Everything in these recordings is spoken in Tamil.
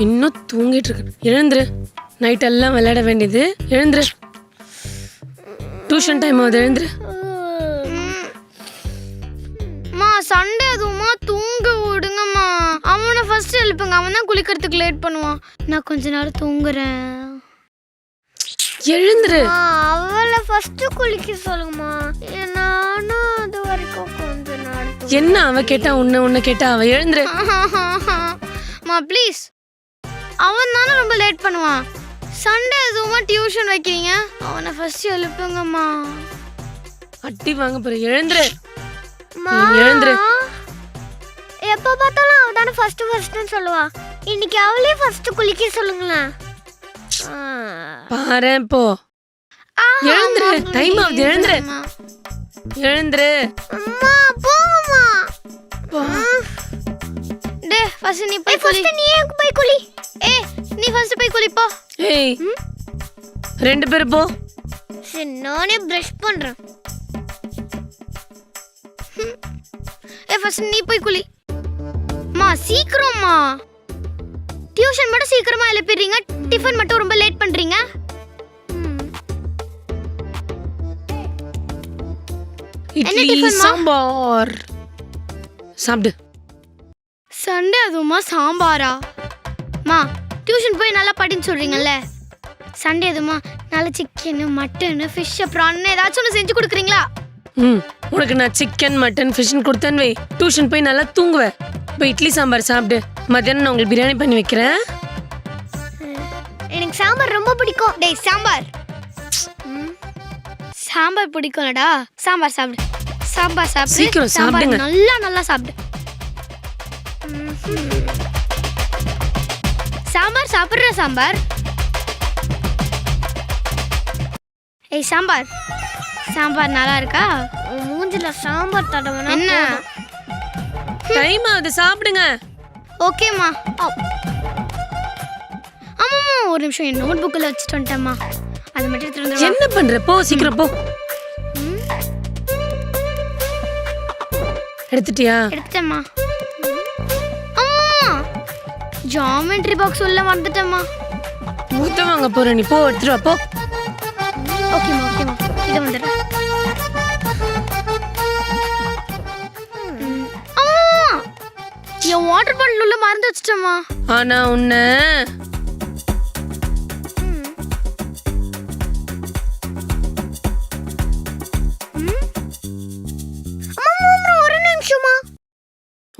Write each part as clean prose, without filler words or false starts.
இன்னும் தூங்கிட்டு இருக்கு. எழுந்துரு, நைட் எல்லாம் விளையாட வேண்டியது. எழுந்துரு, டியூஷன் டைம் ஆகுது. எழுந்துரு. சண்டே அதுவுமா தூங்க விடுங்கம்மா. அவனை ஃபர்ஸ்ட் எழுப்புங்க, அவன் தான் குளிக்கிறதுக்கு லேட் பண்ணுவான். நான் கொஞ்ச நேரம் தூங்குறேன். எழுந்துரு. அவளை ஃபர்ஸ்ட் குளிக்க சொல்லுங்கம்மா. நானும் அது வரைக்கும் கொஞ்ச நேரம். என்ன அவ கேட்டா உன்னை கேட்டா அவ? எழுந்துரு மா ப்ளீஸ். அவன் தானே ரொம்ப லேட் பண்ணுவான். சண்டே அதுவுமா டியூஷன் வைக்கிறீங்க. அவனை ஃபர்ஸ்ட் எழுப்புங்கம்மா. அட்டி வாங்க போற. எழுந்துரு. எழுந்துரு. எப்ப பார்த்தாலும் அவ தானே ஃபர்ஸ்ட்னு சொல்லுவா. இன்னைக்கு அவளே ஃபர்ஸ்ட் குளிக்க சொல்லுங்களேன். பாரு போ. எழுந்துரு, டைம் ஆகுது. எழுந்துரு. எழுந்துரு. அம்மா போம்மா. டே ஃபர்ஸ்ட் நீ போய் குளி. நீ போய் குளி. நீ ஃபர்ஸ்ட் போய் குளி போ. ஏய், ரெண்டு பேரும் போ. சரி நானே பிரஷ் பண்றேன். ஃபர்ஸ்ட் நீ போய் குளி. மா சீக்கிரமா. டியூஷன் மட்டும் சீக்கிரமா எழுப்பிடுறீங்க, டிஃபன் மட்டும் ரொம்ப லேட் பண்றீங்க. இட்லி சாம்பார் சாப்பிடு. சண்டே அதுவுமா சாம்பாரா? மா டியூஷன் போய் நல்லா படின்னு சொல்றீங்கல்ல, சண்டே அதுவுமா நல்ல சிக்கன் மட்டன் ஃபிஷ் ப்ரான் ஏதாச்சும் ஒன்று செஞ்சு கொடுக்குறீங்களா? உனக்கு நான் சிக்கன் மட்டன் ஃபிஷ்னு கொடுத்தேன்னு வை, டியூஷன் போய் நல்லா தூங்குவேன். இப்போ இட்லி சாம்பார் சாப்பிடு. மத்தியானம் நான் உங்களுக்கு பிரியாணி பண்ணி வைக்கிறேன். எனக்கு சாம்பார் ரொம்ப பிடிக்கும். டேய் சாம்பார். சாம்பார் பிடிக்கும்லடா. சாம்பார் சாப்பிடு. சாம்பார் சாப்பிடு. சீக்கிரம் சாப்பிடுங்க. நல்லா சாப்பிடு. சாம்பார் சாப்பிடுற சாம்பார். ஏய் சாம்பார். சாம்பார் நல்லா இருக்கா? மூஞ்சில சாம்பார் தடவனா என்ன? டைம் ஆகுது, சாப்பிடுங்க. ஓகேம்மா. ஆமாம்மா ஒரு நிமிஷம், என் நோட் புக்கில் வச்சுட்டு வந்துட்டேம்மா. அது மட்டும் எடுத்துட்டு வந்துடுவா. என்ன பண்ற? போ சீக்கிரம் போ. எடுத்துட்டியா? எடுத்துட்டேம்மா. அம்மா ஜாமெட்ரி பாக்ஸ் உள்ள மறந்துட்டேம்மா. மூத்த வாங்க போற நீ. போ எடுத்துட்டு வா போ. ஓகேம்மா ஓகேம்மா, இதை வந்துடுறேன். என் வாட்டர் பாட்டில் உள்ள மறந்து வச்சிட்டேம்மா. ஆனா உன்னை ஒரு நிமிஷமா.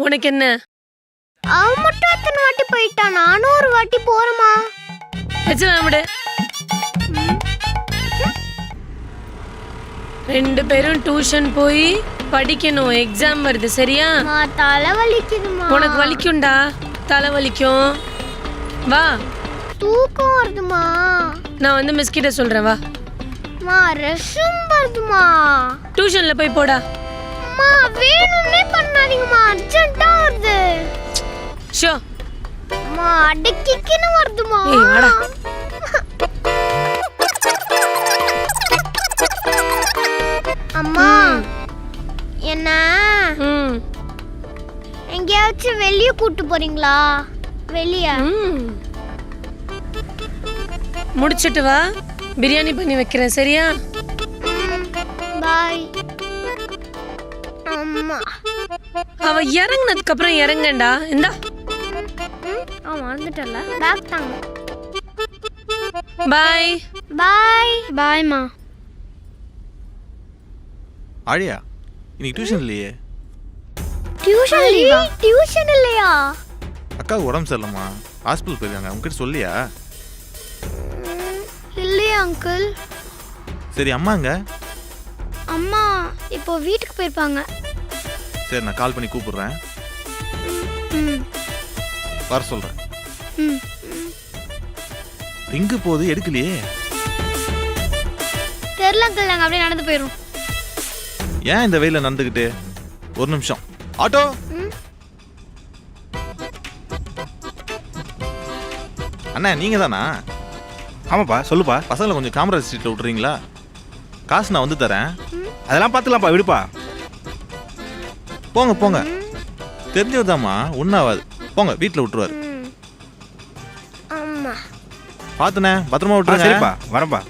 உனக்கு என்ன? அவன் மட்டும் எத்தனை வாட்டி போயிட்டான், நானும் ஒரு வாட்டி போறேம்மா. விடு. ரெண்டு பேரும் டியூஷன் போய் படிக்கணும். எக்ஸாம் வருது சரியா? தலை வலிக்குதுமா. உனக்கு வலிக்கும்டா, தலை வலிக்கும். வா. தூக்கம் வருதுமா. நான் வந்து மிஸ் கிட்ட சொல்றேன். வா. மா ரெஷம் வருதுமா. டியூஷன்ல போய் போடா. மா வேணும்னே பண்ணாதீங்கம்மா, அர்ஜென்ட்டா வருது. ஷோ. மா அடக்கிக்கின்னு வருதுமா. ஏய் வாடா. அம்மா என்ன எங்கேயாச்சும் வெளியே கூட்டு போறீங்களா? வெளியே முடிச்சிட்டு வா, பிரியாணி பண்ணி வைக்கிறேன் சரியா? பாய். அம்மா அவ இறங்குனதுக்கு அப்புறம் இறங்கண்டா. இந்தா வந்துட்டல. பேக் தாங்க. பாய். பாய். பாய்மா. ஆழியா, இன்னைக்கு டியூஷன் இல்லையே. டியூஷன் லீவா? டியூஷன் இல்லையா? அக்காவுக்கு உடம்பு சரியில்லைம்மா, ஹாஸ்பிட்டல் போயிருக்காங்க. உங்ககிட்ட சொல்லியா? இல்லையா அங்கிள். சரி அம்மாங்க? அம்மா இப்போ வீட்டுக்கு போயிருப்பாங்க. சரி நான் கால் பண்ணி கூப்பிடுறேன். வர சொல்றேன். ரிங்கு போகுது, எடுக்கலையே. தெரியல அங்கிள், நாங்கள் அப்படியே நடந்து போயிடுறோம். ஏன் இந்த வெயில நடந்துக்கிட்டு? ஒரு நிமிஷம். ஆட்டோ. அண்ணா நீங்க தானா? ஆமாப்பா சொல்லுப்பா. பசங்களை கொஞ்சம் காமராஜ் ஸ்ட்ரீட்ல விட்டுறீங்களா? காசு நான் வந்து தரேன். அதெல்லாம் பார்த்துக்கலாம்ப்பா, விடுப்பா. போங்க போங்க, தெரிஞ்சதுதாம்மா, ஒன்றாவாது. போங்க, வீட்டில் விட்டுருவாரு. பார்த்துண்ணே பத்திரமா ஆ விட்டுருங்க சரிப்பா வரேன்ப்பா